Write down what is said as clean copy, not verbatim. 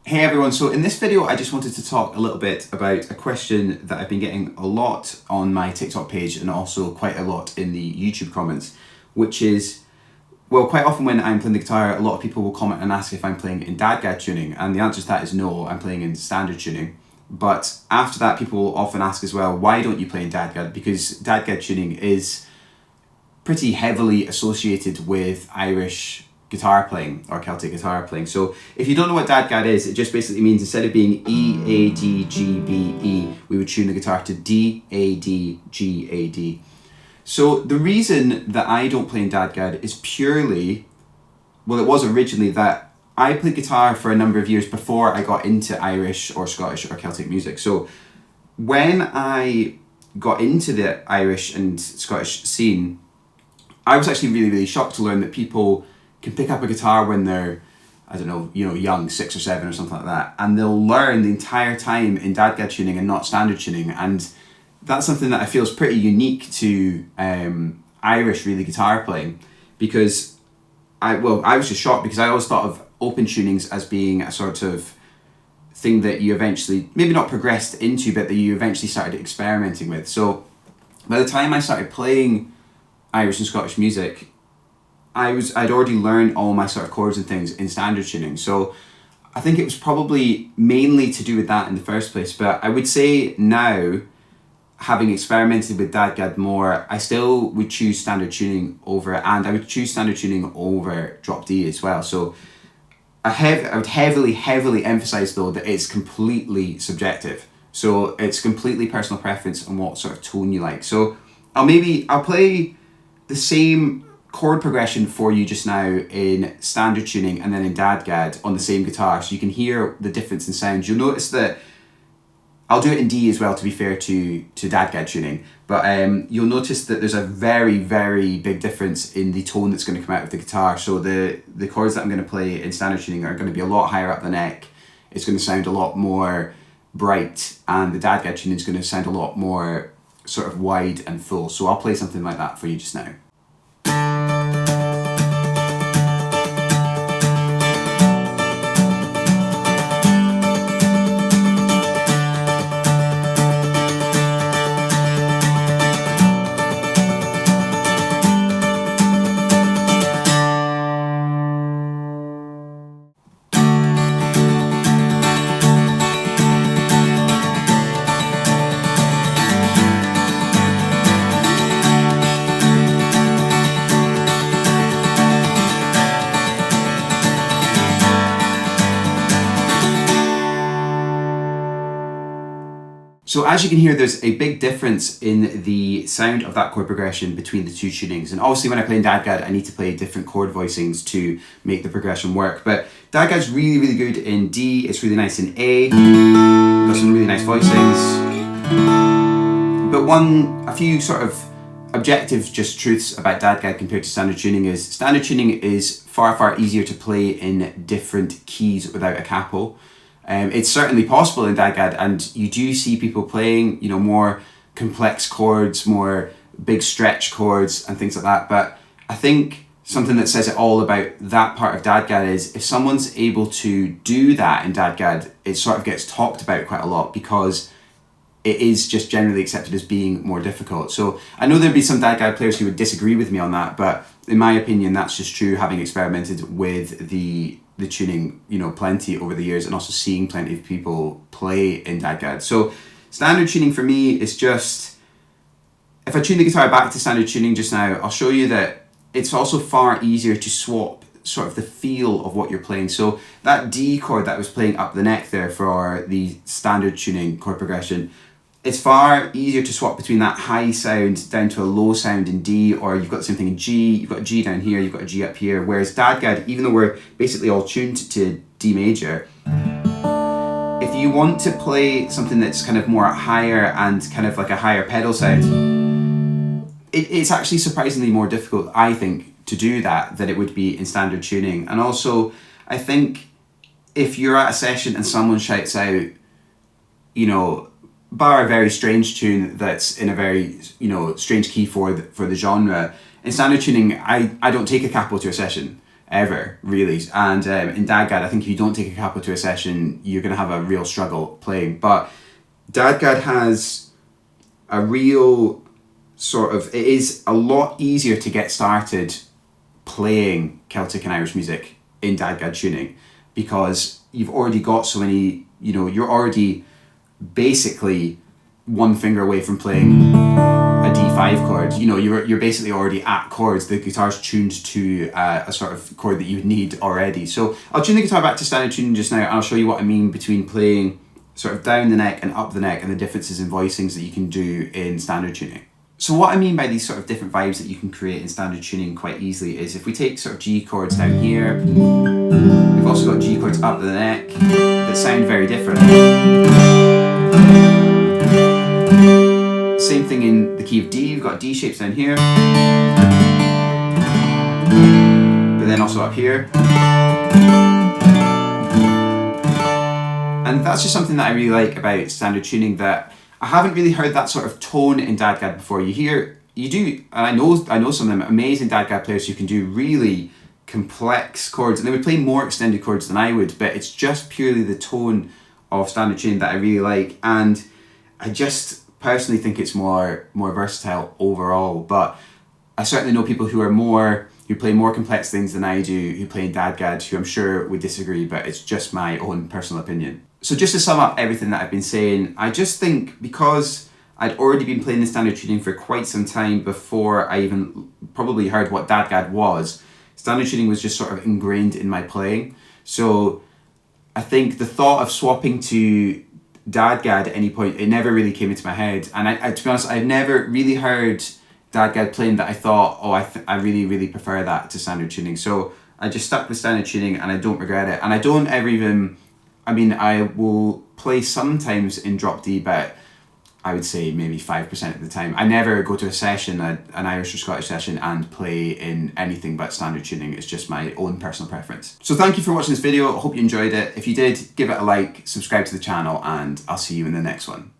Hey everyone, so in this video I just wanted to talk a little bit about a question that I've been getting a lot on my TikTok page and also quite a lot in the YouTube comments, which is, well, quite often when I'm playing the guitar, a lot of people will comment and ask if I'm playing in DADGAD tuning, and the answer to that is no, I'm playing in standard tuning. But after that, people will often ask as well, why don't you play in DADGAD? Because DADGAD tuning is pretty heavily associated with Irish guitar playing or Celtic guitar playing. So if you don't know what DADGAD is, it just basically means instead of being E, A, D, G, B, E, we would tune the guitar to D, A, D, G, A, D. So the reason that I don't play in DADGAD is purely, well, it was originally that I played guitar for a number of years before I got into Irish or Scottish or Celtic music. So when I got into the Irish and Scottish scene, I was actually really, really shocked to learn that people can pick up a guitar when they're, I don't know, young, 6 or 7 or something like that, and they'll learn the entire time in DADGAD tuning and not standard tuning. And that's something that I feel is pretty unique to Irish really guitar playing, because I was just shocked because I always thought of open tunings as being a sort of thing that you eventually, maybe not progressed into, but that you eventually started experimenting with. So by the time I started playing Irish and Scottish music, I'd already learned all my sort of chords and things in standard tuning. So I think it was probably mainly to do with that in the first place. But I would say now, having experimented with DADGAD more, I still would choose standard tuning over, and I would choose standard tuning over drop D as well. So I would heavily emphasize though that it's completely subjective. So it's completely personal preference on what sort of tone you like. So I'll play the same chord progression for you just now in standard tuning and then in DADGAD on the same guitar, so you can hear the difference in sound. You'll notice that I'll do it in D as well, to be fair to DADGAD tuning, but you'll notice that there's a very, very big difference in the tone that's going to come out of the guitar. So the chords that I'm going to play in standard tuning are going to be a lot higher up the neck. It's going to sound a lot more bright, and the DADGAD tuning is going to sound a lot more sort of wide and full. So I'll play something like that for you just now. So as you can hear, there's a big difference in the sound of that chord progression between the two tunings. And obviously when I play in DADGAD, I need to play different chord voicings to make the progression work. But DADGAD's really, really good in D, it's really nice in A, got some really nice voicings. But a few sort of objective just truths about DADGAD compared to standard tuning is, standard tuning is far, far easier to play in different keys without a capo. It's certainly possible in DADGAD, and you do see people playing, more complex chords, more big stretch chords and things like that. But I think something that says it all about that part of DADGAD is if someone's able to do that in DADGAD, it sort of gets talked about quite a lot because it is just generally accepted as being more difficult. So I know there'd be some DADGAD players who would disagree with me on that, but in my opinion, that's just true, having experimented with the tuning, plenty over the years, and also seeing plenty of people play in DADGAD. So standard tuning for me is just, if I tune the guitar back to standard tuning just now, I'll show you that it's also far easier to swap sort of the feel of what you're playing. So that D chord that I was playing up the neck there for the standard tuning chord progression, it's far easier to swap between that high sound down to a low sound in D, or you've got the same thing in G, you've got a G down here, you've got a G up here. Whereas DADGAD, even though we're basically all tuned to D major, if you want to play something that's kind of more higher and kind of like a higher pedal sound, it's actually surprisingly more difficult, I think, to do that than it would be in standard tuning. And also, I think if you're at a session and someone shouts out, bar a very strange tune that's in a very, strange key for the genre, in standard tuning, I don't take a capo to a session. ever, really. And in DADGAD, I think if you don't take a capo to a session, you're going to have a real struggle playing. But DADGAD has a real sort of, it is a lot easier to get started playing Celtic and Irish music in DADGAD tuning, because you've already got so many, you know, you're already basically one finger away from playing a D5 chord. You know, you're basically already at chords. The guitar's tuned to a sort of chord that you would need already. So I'll tune the guitar back to standard tuning just now, and I'll show you what I mean between playing sort of down the neck and up the neck, and the differences in voicings that you can do in standard tuning. So what I mean by these sort of different vibes that you can create in standard tuning quite easily is, if we take sort of G chords down here, we've also got G chords up the neck that sound very different. Same thing in the key of D, we've got D shapes down here, but then also up here. And that's just something that I really like about standard tuning, that I haven't really heard that sort of tone in DADGAD before. You do, and I know some of them amazing DADGAD players who can do really complex chords, and they would play more extended chords than I would, but it's just purely the tone of standard tuning that I really like, and I just personally think it's more versatile overall. But I certainly know people who play more complex things than I do, who play in DADGAD, who I'm sure would disagree, but it's just my own personal opinion. So just to sum up everything that I've been saying, I just think because I'd already been playing the standard tuning for quite some time before I even probably heard what DADGAD was, standard tuning was just sort of ingrained in my playing. So I think the thought of swapping to DADGAD at any point, it never really came into my head. And I to be honest, I've never really heard DADGAD playing that I thought, oh, I really, really prefer that to standard tuning. So I just stuck with standard tuning, and I don't regret it. And I don't ever even, I mean, I will play sometimes in drop D, but I would say maybe 5% of the time. I never go to a session, an Irish or Scottish session, and play in anything but standard tuning. It's just my own personal preference. So thank you for watching this video. I hope you enjoyed it. If you did, give it a like, subscribe to the channel, and I'll see you in the next one.